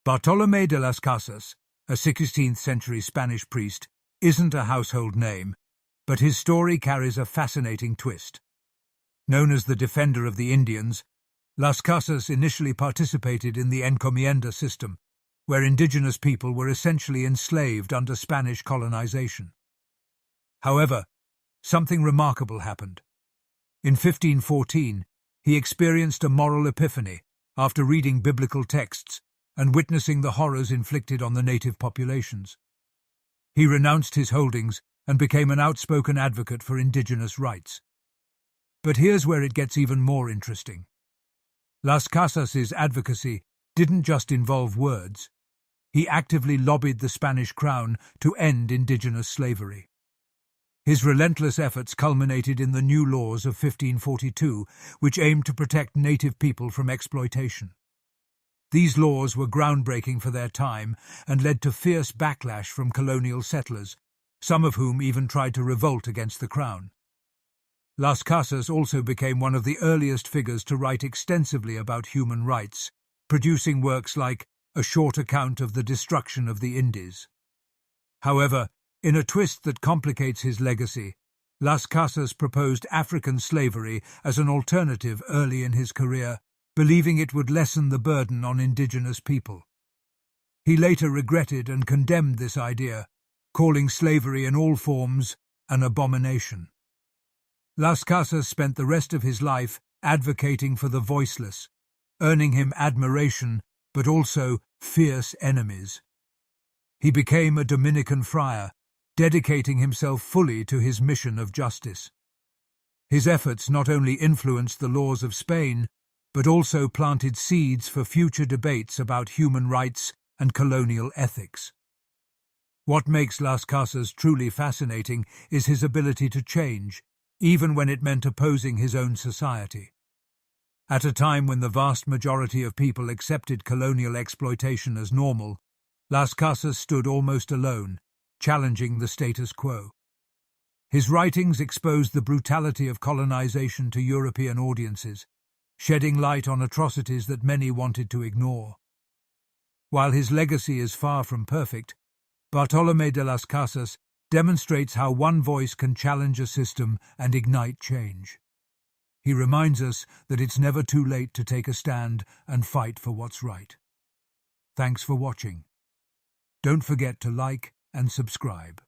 Bartolomé de las Casas, a 16th-century Spanish priest, isn't a household name, but his story carries a fascinating twist. Known as the defender of the Indians, Las Casas initially participated in the encomienda system, where indigenous people were essentially enslaved under Spanish colonization. However, something remarkable happened. In 1514, he experienced a moral epiphany after reading biblical texts and witnessing the horrors inflicted on the native populations. He renounced his holdings and became an outspoken advocate for indigenous rights. But here's where it gets even more interesting. Las Casas's advocacy didn't just involve words. He actively lobbied the Spanish crown to end indigenous slavery. His relentless efforts culminated in the new laws of 1542, which aimed to protect native people from exploitation. These laws were groundbreaking for their time and led to fierce backlash from colonial settlers, some of whom even tried to revolt against the crown. Las Casas also became one of the earliest figures to write extensively about human rights, producing works like A Short Account of the Destruction of the Indies. However, in a twist that complicates his legacy, Las Casas proposed African slavery as an alternative early in his career, believing it would lessen the burden on indigenous people. He later regretted and condemned this idea, calling slavery in all forms an abomination. Las Casas spent the rest of his life advocating for the voiceless, earning him admiration but also fierce enemies. He became a Dominican friar, dedicating himself fully to his mission of justice. His efforts not only influenced the laws of Spain, but also planted seeds for future debates about human rights and colonial ethics. What makes Las Casas truly fascinating is his ability to change, even when it meant opposing his own society. At a time when the vast majority of people accepted colonial exploitation as normal, Las Casas stood almost alone, challenging the status quo. His writings exposed the brutality of colonization to European audiences, shedding light on atrocities that many wanted to ignore. While his legacy is far from perfect, Bartolomé de las Casas demonstrates how one voice can challenge a system and ignite change. He reminds us that it's never too late to take a stand and fight for what's right. Thanks for watching. Don't forget to like and subscribe.